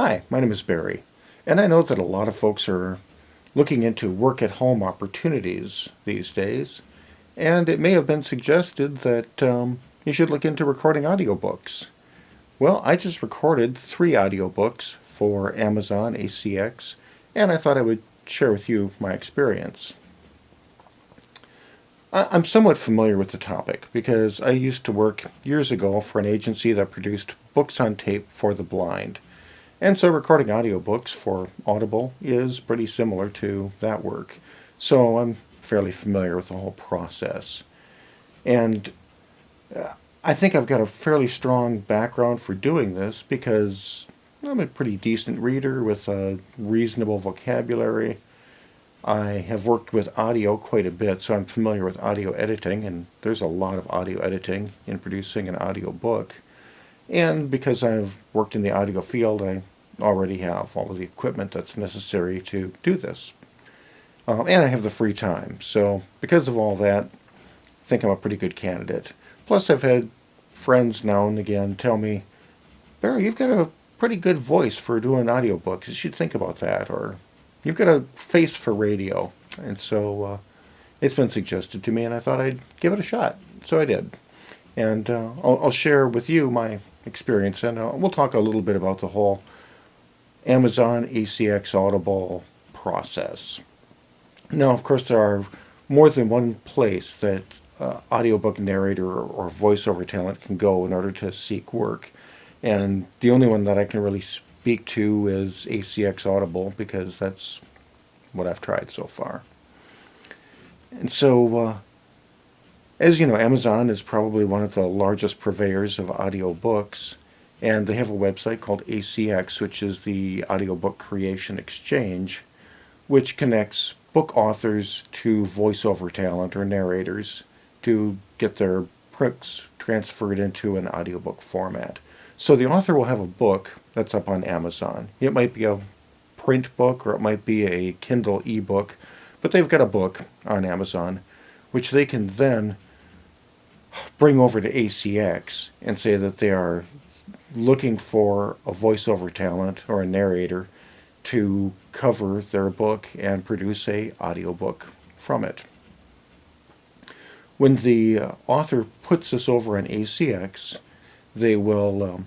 Hi, my name is Barry, and I know that a lot of folks are looking into work-at-home opportunities these days, and it may have been suggested that you should look into recording audiobooks. Well, I just recorded 3 audiobooks for Amazon ACX, and I thought I would share with you my experience. I'm somewhat familiar with the topic because I used to work years ago for an agency that produced books on tape for the blind. And so recording audiobooks for Audible is pretty similar to that work. So I'm fairly familiar with the whole process. And I think I've got a fairly strong background for doing this because I'm a pretty decent reader with a reasonable vocabulary. I have worked with audio quite a bit, so I'm familiar with audio editing, and there's a lot of audio editing in producing an audiobook. And because I've worked in the audio field, I already have all of the equipment that's necessary to do this. And I have the free time. So because of all that, I think I'm a pretty good candidate. Plus, I've had friends now and again tell me, Barry, you've got a pretty good voice for doing audiobooks. You should think about that. Or you've got a face for radio. And so it's been suggested to me, and I thought I'd give it a shot. So I did. And I'll share with you my experience, and we'll talk a little bit about the whole Amazon ACX Audible process. Now, of course, there are more than one place that audiobook narrator or voiceover talent can go in order to seek work. And the only one that I can really speak to is ACX Audible because that's what I've tried so far. And so, as you know, Amazon is probably one of the largest purveyors of audiobooks, and they have a website called ACX, which is the Audiobook Creation Exchange, which connects book authors to voiceover talent or narrators to get their books transferred into an audiobook format. So the author will have a book that's up on Amazon. It might be a print book or it might be a Kindle ebook, but they've got a book on Amazon, which they can then bring over to ACX and say that they are looking for a voiceover talent or a narrator to cover their book and produce a audiobook from it. When the author puts this over on ACX, they will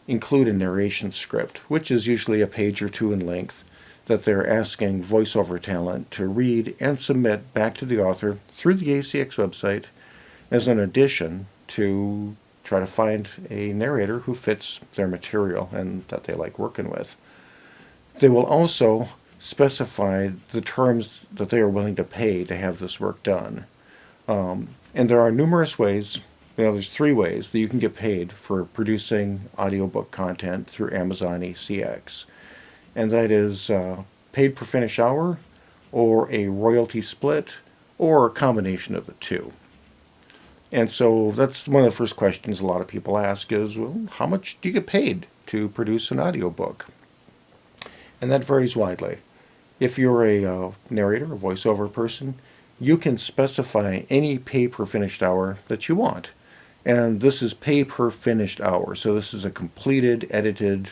include a narration script, which is usually a page or two in length, that they're asking voiceover talent to read and submit back to the author through the ACX website as an addition to try to find a narrator who fits their material and that they like working with. They will also specify the terms that they are willing to pay to have this work done. And there are numerous ways, there's 3 ways that you can get paid for producing audiobook content through Amazon ACX. And that is paid per finished hour, or a royalty split, or a combination of the two. And so that's one of the first questions a lot of people ask is, well, how much do you get paid to produce an audiobook? And that varies widely. If you're a narrator, a voiceover person, you can specify any pay per finished hour that you want. And this is pay per finished hour. So this is a completed, edited,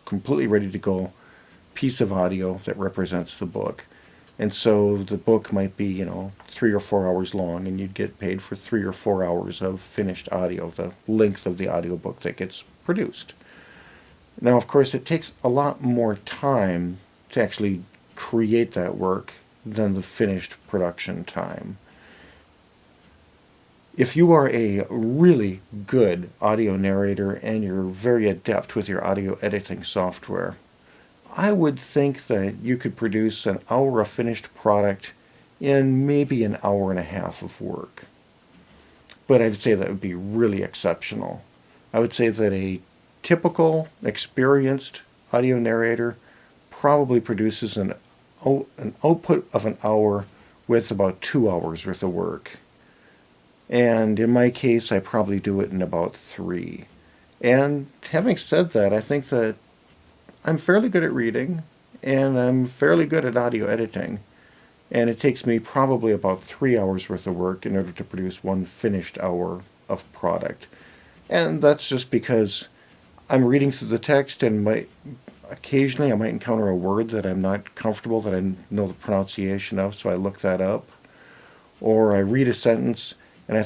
completely ready to go piece of audio that represents the book. And so the book might be, 3 or 4 hours long, and you'd get paid for 3 or 4 hours of finished audio, the length of the audiobook that gets produced. Now, of course, it takes a lot more time to actually create that work than the finished production time. If you are a really good audio narrator and you're very adept with your audio editing software, I would think that you could produce an hour of finished product in maybe an hour and a half of work. But I'd say that would be really exceptional. I would say that a typical, experienced audio narrator probably produces an output of an hour with about 2 hours worth of work. And in my case, I probably do it in about 3. And having said that, I think that I'm fairly good at reading, and I'm fairly good at audio editing, and it takes me probably about 3 hours worth of work in order to produce one finished hour of product. And that's just because I'm reading through the text and occasionally I might encounter a word that I'm not comfortable, that I know the pronunciation of, so I look that up. Or I read a sentence and I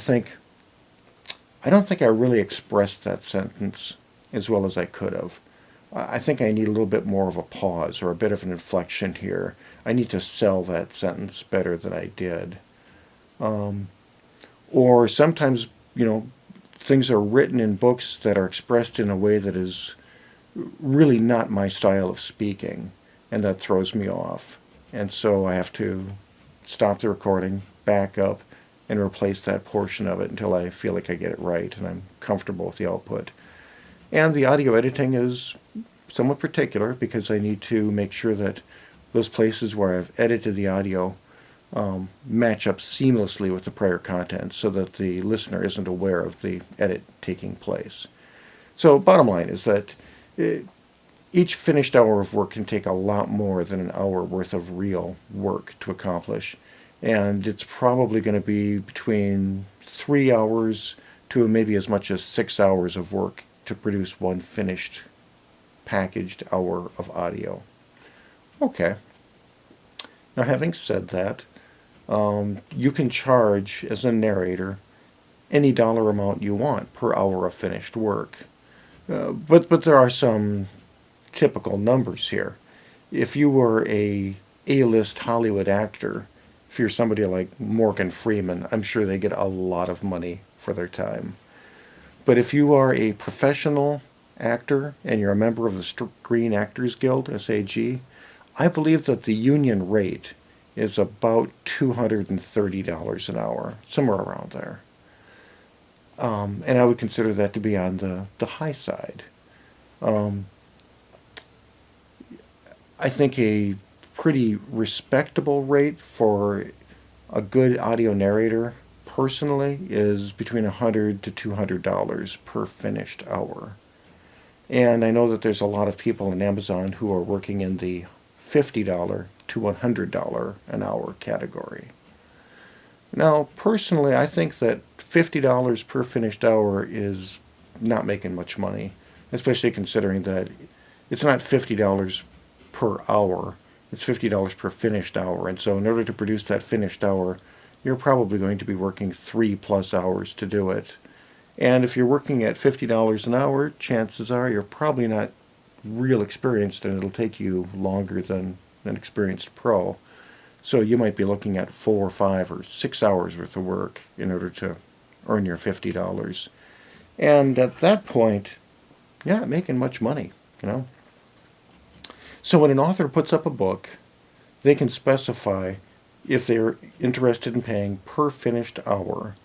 don't think I really expressed that sentence as well as I could have. I think I need a little bit more of a pause or a bit of an inflection here. I need to sell that sentence better than I did. Or sometimes, things are written in books that are expressed in a way that is really not my style of speaking, and that throws me off. And so I have to stop the recording, back up, and replace that portion of it until I feel like I get it right and I'm comfortable with the output. And the audio editing is somewhat particular because I need to make sure that those places where I've edited the audio match up seamlessly with the prior content so that the listener isn't aware of the edit taking place. So bottom line is that each finished hour of work can take a lot more than an hour worth of real work to accomplish. And it's probably going to be between 3 hours to maybe as much as 6 hours of work to produce one finished packaged hour of audio. Okay. Now, having said that, you can charge, as a narrator, any dollar amount you want per hour of finished work. But there are some typical numbers here. If you were a A-list Hollywood actor, if you're somebody like Morgan Freeman, I'm sure they get a lot of money for their time. But if you are a professional actor and you're a member of the Screen Actors Guild, SAG, I believe that the union rate is about $230 an hour, somewhere around there. And I would consider that to be on the high side. I think a pretty respectable rate for a good audio narrator, personally, is between $100 to $200 per finished hour. And I know that there's a lot of people on Amazon who are working in the $50 to $100 an hour category. Now, personally, I think that $50 per finished hour is not making much money, especially considering that it's not $50 per hour, it's $50 per finished hour. And so in order to produce that finished hour, you're probably going to be working 3+ hours to do it. And if you're working at $50 an hour, chances are you're probably not real experienced, and it'll take you longer than an experienced pro. So you might be looking at 4 or 5 or 6 hours worth of work in order to earn your $50. And at that point, you're not making much money, So when an author puts up a book, they can specify if they're interested in paying per finished hour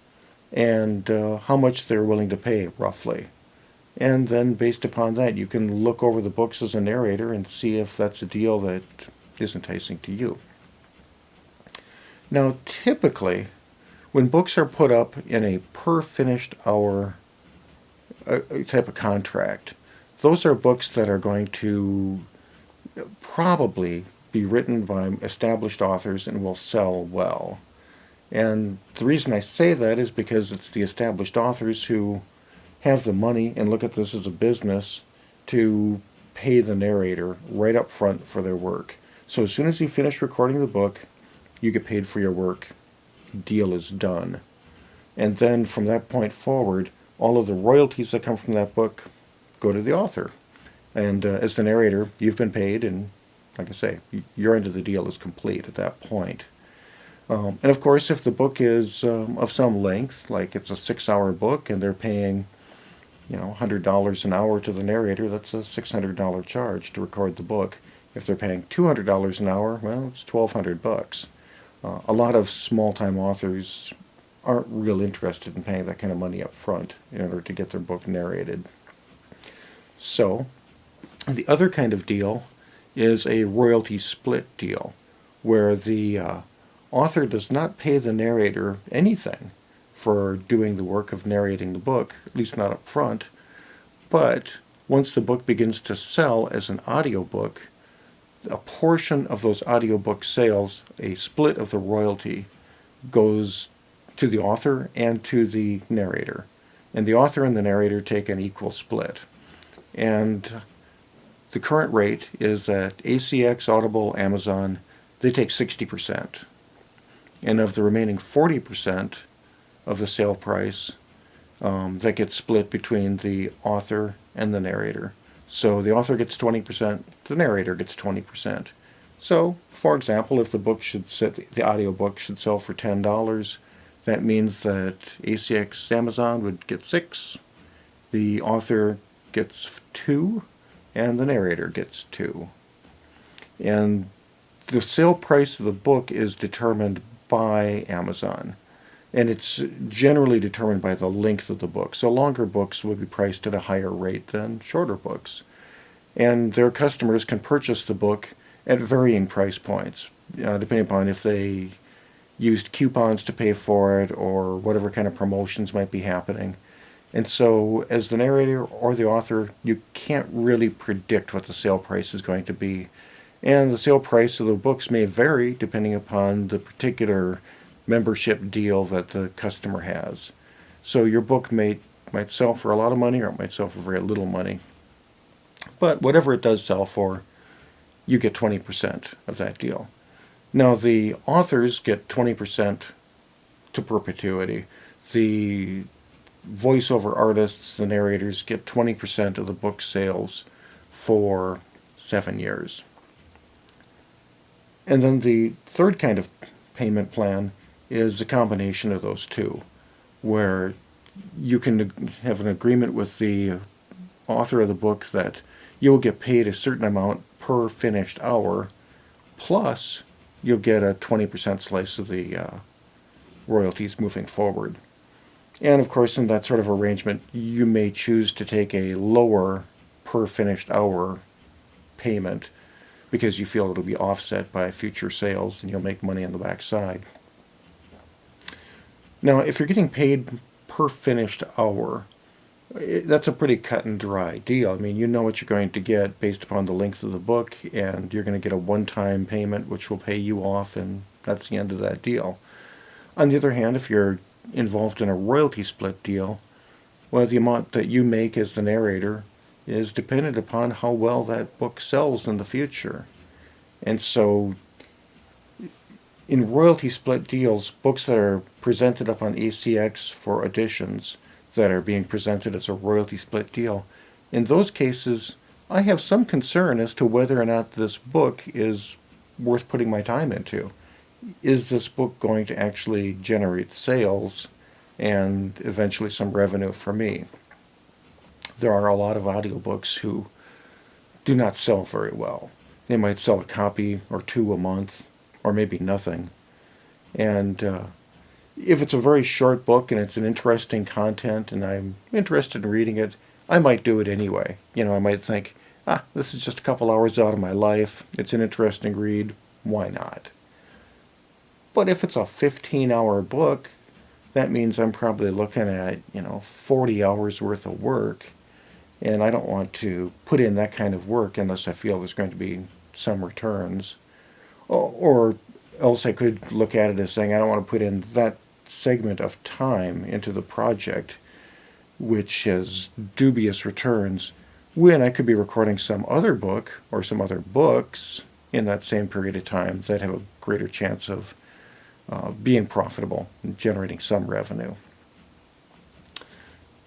and how much they're willing to pay, roughly. And then based upon that, you can look over the books as a narrator and see if that's a deal that is enticing to you. Now, typically, when books are put up in a per finished hour type of contract, those are books that are going to probably be written by established authors and will sell well. And the reason I say that is because it's the established authors who have the money and look at this as a business to pay the narrator right up front for their work. So as soon as you finish recording the book, you get paid for your work. Deal is done. And then from that point forward, all of the royalties that come from that book go to the author. And as the narrator, you've been paid, and like I say, your end of the deal is complete at that point. And of course, if the book is of some length, like it's a 6-hour book and they're paying, $100 an hour to the narrator, that's a $600 charge to record the book. If they're paying $200 an hour, well, it's $1,200. A lot of small-time authors aren't real interested in paying that kind of money up front in order to get their book narrated. So, the other kind of deal is a royalty split deal, where the author does not pay the narrator anything for doing the work of narrating the book, at least not up front, but once the book begins to sell as an audiobook, a portion of those audiobook sales, a split of the royalty, goes to the author and to the narrator. And the author and the narrator take an equal split. And the current rate is that ACX, Audible, Amazon, they take 60%. And of the remaining 40% of the sale price, that gets split between the author and the narrator. So the author gets 20%, the narrator gets 20%. So, for example, if the audiobook should sell for $10, that means that ACX Amazon would get 6, the author gets 2, and the narrator gets 2. And the sale price of the book is determined by Amazon. And it's generally determined by the length of the book. So longer books will be priced at a higher rate than shorter books. And their customers can purchase the book at varying price points, depending upon if they used coupons to pay for it or whatever kind of promotions might be happening. And so, as the narrator or the author, you can't really predict what the sale price is going to be. And the sale price of the books may vary depending upon the particular membership deal that the customer has. So your book might sell for a lot of money, or it might sell for very little money. But whatever it does sell for, you get 20% of that deal. Now, the authors get 20% to perpetuity. The voiceover artists, the narrators, get 20% of the book sales for 7 years. And then the third kind of payment plan is a combination of those two, where you can have an agreement with the author of the book that you'll get paid a certain amount per finished hour, plus you'll get a 20% slice of the royalties moving forward. And of course, in that sort of arrangement, you may choose to take a lower per finished hour payment because you feel it'll be offset by future sales and you'll make money on the backside. Now, if you're getting paid per finished hour, that's a pretty cut and dry deal. I mean, you know what you're going to get based upon the length of the book, and you're going to get a one-time payment which will pay you off, and that's the end of that deal. On the other hand, if you're involved in a royalty split deal, well, the amount that you make as the narrator is dependent upon how well that book sells in the future. And so, in royalty split deals, books that are presented up on ACX for editions that are being presented as a royalty split deal, in those cases, I have some concern as to whether or not this book is worth putting my time into. Is this book going to actually generate sales and eventually some revenue for me? There are a lot of audiobooks who do not sell very well. They might sell a copy or two a month, or maybe nothing. And if it's a very short book and it's an interesting content and I'm interested in reading it, I might do it anyway. You know, I might think, this is just a couple hours out of my life. It's an interesting read. Why not? But if it's a 15-hour book, that means I'm probably looking at, 40 hours worth of work. And I don't want to put in that kind of work unless I feel there's going to be some returns. Or else I could look at it as saying I don't want to put in that segment of time into the project which has dubious returns when I could be recording some other book or some other books in that same period of time that have a greater chance of being profitable and generating some revenue.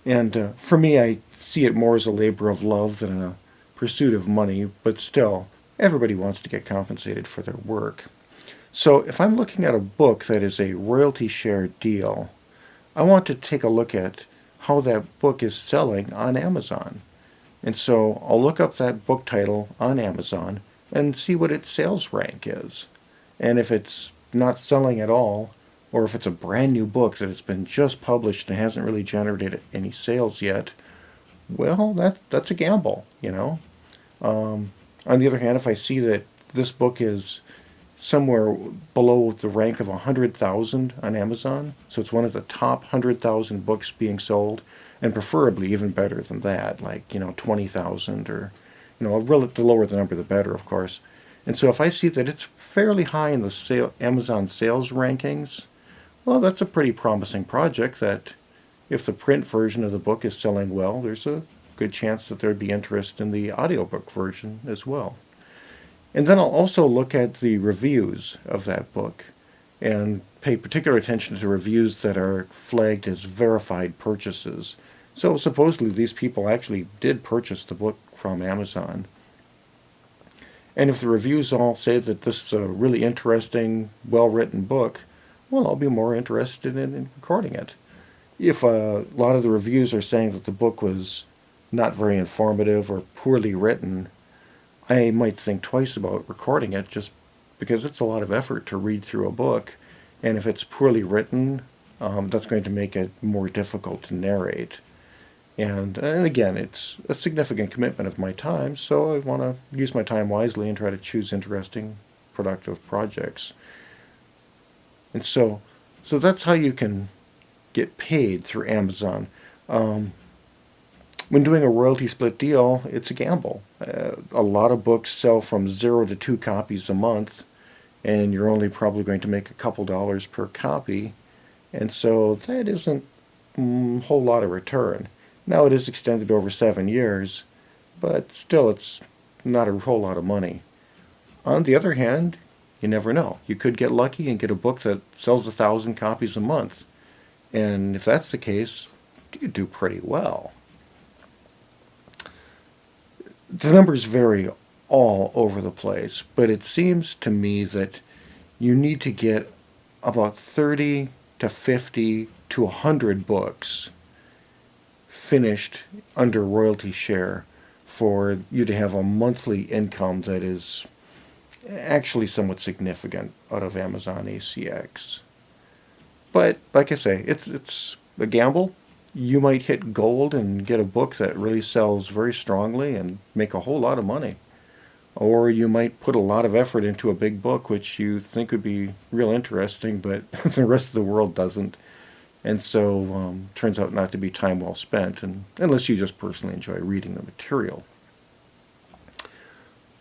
And for me, I see it more as a labor of love than a pursuit of money, but still, everybody wants to get compensated for their work. So if I'm looking at a book that is a royalty share deal, I want to take a look at how that book is selling on Amazon. And so I'll look up that book title on Amazon and see what its sales rank is. And if it's not selling at all, or if it's a brand new book that has been just published and hasn't really generated any sales yet, well, that's a gamble, On the other hand, if I see that this book is somewhere below the rank of 100,000 on Amazon, so it's one of the top 100,000 books being sold, and preferably even better than that, like 20,000 or the lower the number the better, of course. And so if I see that it's fairly high in the Amazon sales rankings, well, that's a pretty promising project that if the print version of the book is selling well, there's a good chance that there'd be interest in the audiobook version as well. And then I'll also look at the reviews of that book and pay particular attention to reviews that are flagged as verified purchases. So supposedly these people actually did purchase the book from Amazon. And if the reviews all say that this is a really interesting, well-written book, well, I'll be more interested in recording it. If a lot of the reviews are saying that the book was not very informative or poorly written, I might think twice about recording it just because it's a lot of effort to read through a book. And if it's poorly written, that's going to make it more difficult to narrate. And again, it's a significant commitment of my time, so I want to use my time wisely and try to choose interesting, productive projects. And so that's how you can get paid through Amazon. When doing a royalty split deal, it's a gamble. A lot of books sell from 0 to 2 copies a month, and you're only probably going to make a couple dollars per copy. And so that isn't a whole lot of return. Now it is extended over 7 years, but still it's not a whole lot of money. On the other hand, you never know. You could get lucky and get a book that sells 1,000 copies a month. And if that's the case, you could do pretty well. The numbers vary all over the place, but it seems to me that you need to get about 30 to 50 to 100 books finished under royalty share for you to have a monthly income that is actually somewhat significant out of Amazon ACX. But like I say, it's a gamble. You might hit gold and get a book that really sells very strongly and make a whole lot of money. Or you might put a lot of effort into a big book which you think would be real interesting, but the rest of the world doesn't. And so turns out not to be time well spent, and unless you just personally enjoy reading the material.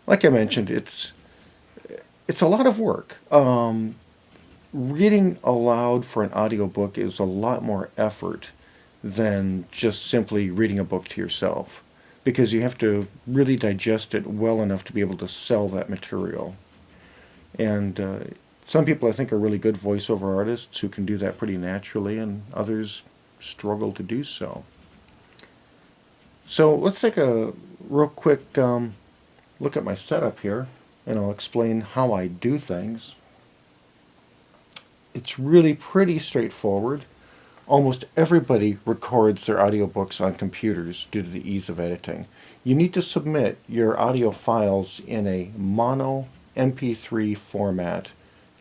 Like I mentioned, it's a lot of work. Reading aloud for an audiobook is a lot more effort than just simply reading a book to yourself, because you have to really digest it well enough to be able to sell that material. And some people I think are really good voiceover artists who can do that pretty naturally, and others struggle to do so. So let's take a real quick look at my setup here, and I'll explain how I do things. It's really pretty straightforward. Almost everybody records their audiobooks on computers due to the ease of editing. You need to submit your audio files in a mono MP3 format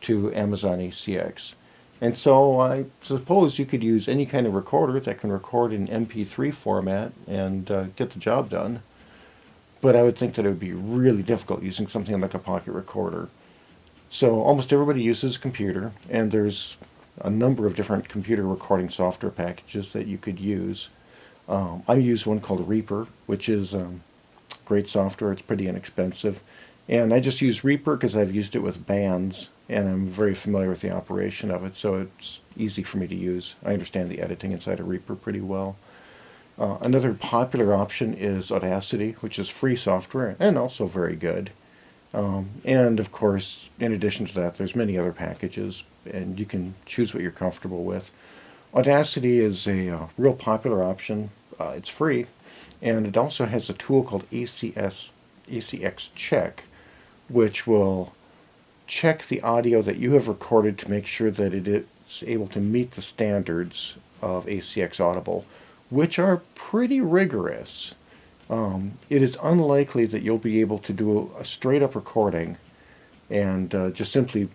to Amazon ACX. And so I suppose you could use any kind of recorder that can record in MP3 format and get the job done. But I would think that it would be really difficult using something like a pocket recorder. So almost everybody uses a computer, and there's a number of different computer recording software packages that you could use. I use one called Reaper, which is great software. It's pretty inexpensive. And I just use Reaper because I've used it with bands, and I'm very familiar with the operation of it, so it's easy for me to use. I understand the editing inside of Reaper pretty well. Another popular option is Audacity, which is free software and also very good. And of course, in addition to that, there's many other packages, and you can choose what you're comfortable with. Audacity is a real popular option. It's free, and it also has a tool called ACX Check, which will check the audio that you have recorded to make sure that it is able to meet the standards of ACX Audible, which are pretty rigorous. It is unlikely that you'll be able to do a straight-up recording and just simply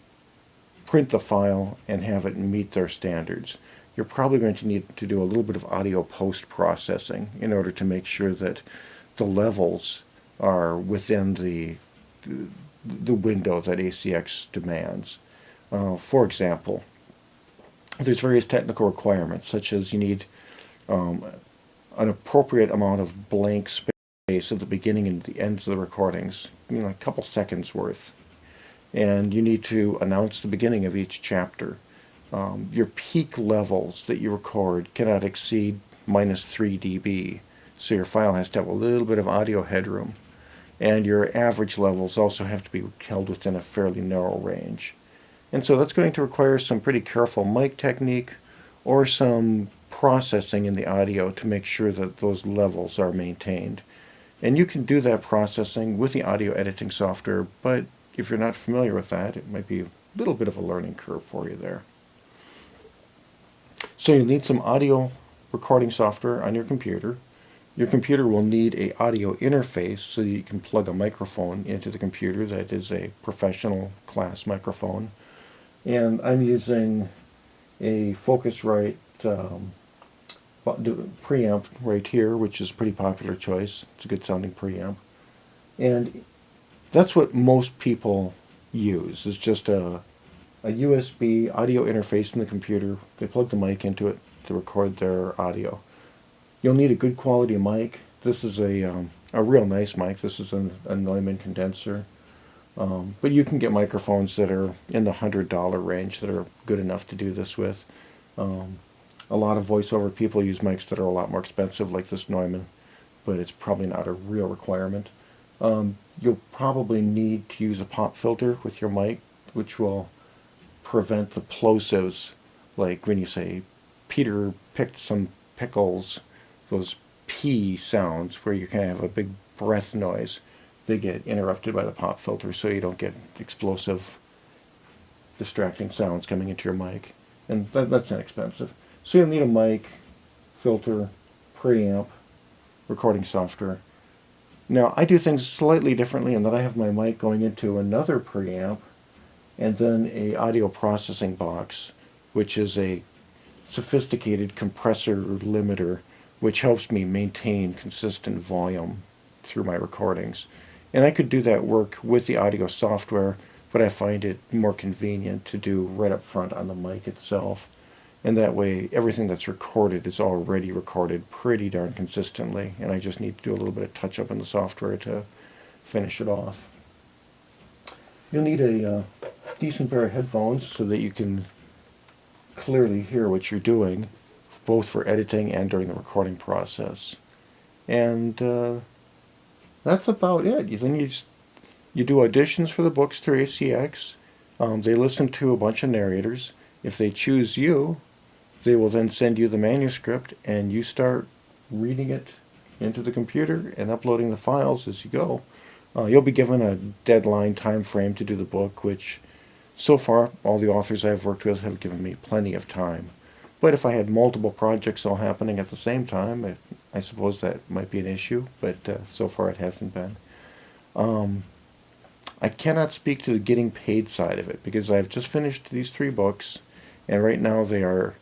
print the file and have it meet their standards. You're probably going to need to do a little bit of audio post-processing in order to make sure that the levels are within the window that ACX demands. For example, there's various technical requirements, such as you need an appropriate amount of blank space at the beginning and the ends of the recordings, a couple seconds worth. And you need to announce the beginning of each chapter. Your peak levels that you record cannot exceed -3 dB. so your file has to have a little bit of audio headroom. And your average levels also have to be held within a fairly narrow range. And so that's going to require some pretty careful mic technique or some processing in the audio to make sure that those levels are maintained. And you can do that processing with the audio editing software, but if you're not familiar with that, it might be a little bit of a learning curve for you there. So you'll need some audio recording software on your computer. Your computer will need an audio interface so you can plug a microphone into the computer that is a professional class microphone. And I'm using a Focusrite preamp right here, which is a pretty popular choice. It's a good sounding preamp. And that's what most people use, is just a USB audio interface in the computer. They plug the mic into it to record their audio. You'll need a good quality mic. This is a real nice mic. This is a Neumann condenser. But you can get microphones that are in the $100 range that are good enough to do this with. A lot of voiceover people use mics that are a lot more expensive, like this Neumann, but it's probably not a real requirement. You'll probably need to use a pop filter with your mic, which will prevent the plosives, like when you say, Peter picked some pickles, those P sounds where you kind of have a big breath noise. They get interrupted by the pop filter so you don't get explosive, distracting sounds coming into your mic. And that's inexpensive. So you'll need a mic, filter, preamp, recording software. Now, I do things slightly differently in that I have my mic going into another preamp and then a audio processing box, which is a sophisticated compressor limiter, which helps me maintain consistent volume through my recordings. And I could do that work with the audio software, but I find it more convenient to do right up front on the mic itself. And that way, everything that's recorded is already recorded pretty darn consistently, and I just need to do a little bit of touch-up in the software to finish it off. You'll need a decent pair of headphones so that you can clearly hear what you're doing, both for editing and during the recording process. And that's about it. Then you do auditions for the books through ACX. They listen to a bunch of narrators. If they choose you, they will then send you the manuscript, and you start reading it into the computer and uploading the files as you go. You'll be given a deadline time frame to do the book, which so far all the authors I've worked with have given me plenty of time. But if I had multiple projects all happening at the same time, I suppose that might be an issue, but so far it hasn't been. I cannot speak to the getting paid side of it because I've just finished these 3 books, and right now they've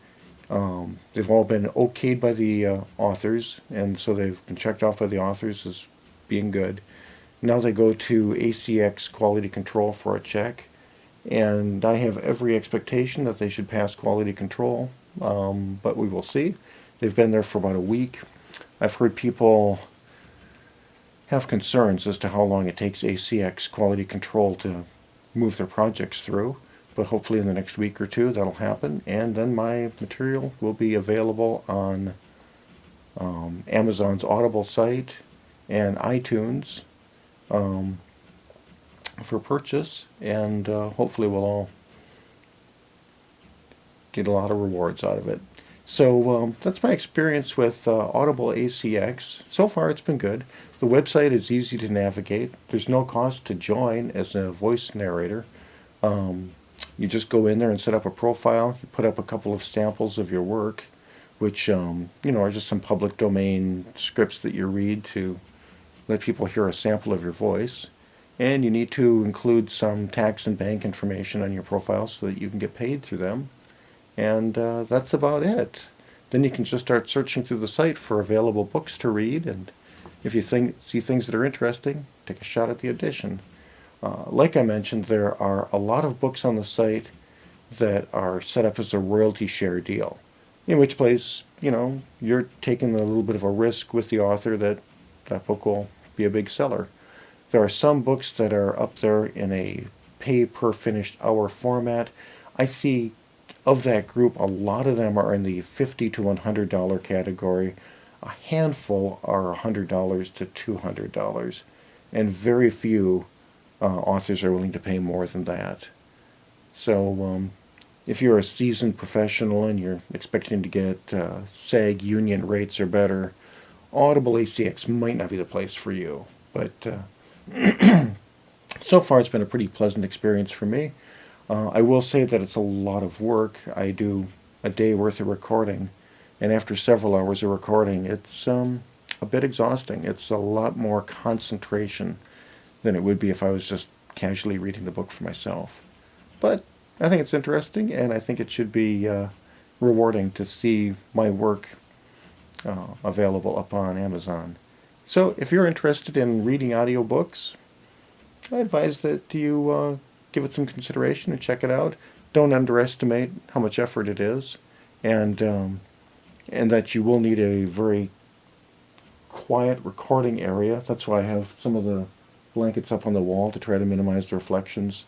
all been okayed by the authors, and so they've been checked off by the authors as being good. Now they go to ACX quality control for a check, and I have every expectation that they should pass quality control, but we will see. They've been there for about a week. I've heard people have concerns as to how long it takes ACX quality control to move their projects through, but hopefully in the next week or 2 that'll happen, and then my material will be available on Amazon's Audible site and iTunes for purchase, and hopefully we'll all get a lot of rewards out of it. So that's my experience with Audible ACX. So far it's been good. The website is easy to navigate. There's no cost to join as a voice narrator. You just go in there and set up a profile. You put up a couple of samples of your work, which are just some public domain scripts that you read to let people hear a sample of your voice. And you need to include some tax and bank information on your profile so that you can get paid through them. And that's about it. Then you can just start searching through the site for available books to read, and if you see things that are interesting, take a shot at the edition. Like I mentioned, there are a lot of books on the site that are set up as a royalty share deal, in which place, you're taking a little bit of a risk with the author that that book will be a big seller. There are some books that are up there in a pay per finished hour format. I see of that group, a lot of them are in the $50 to $100 category. A handful are $100 to $200, and very few authors are willing to pay more than that. So if you're a seasoned professional and you're expecting to get SAG union rates or better, Audible ACX might not be the place for you. But so far it's been a pretty pleasant experience for me. I will say that it's a lot of work. I do a day worth of recording, and after several hours of recording, it's a bit exhausting. It's a lot more concentration than it would be if I was just casually reading the book for myself. But I think it's interesting, and I think it should be rewarding to see my work available up on Amazon. So if you're interested in reading audiobooks, I advise that you give it some consideration and check it out. Don't underestimate how much effort it is, and that you will need a very quiet recording area. That's why I have some of the blankets up on the wall to try to minimize the reflections.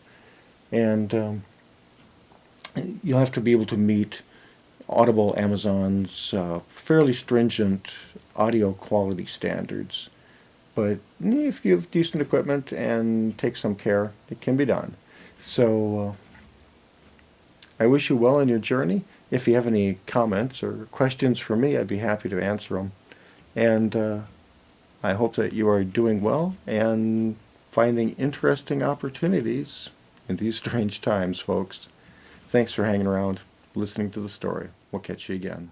And you'll have to be able to meet Audible Amazon's fairly stringent audio quality standards. But if you have decent equipment and take some care, it can be done. So I wish you well in your journey. If you have any comments or questions for me, I'd be happy to answer them. And I hope that you are doing well and finding interesting opportunities in these strange times, folks. Thanks for hanging around, listening to the story. We'll catch you again.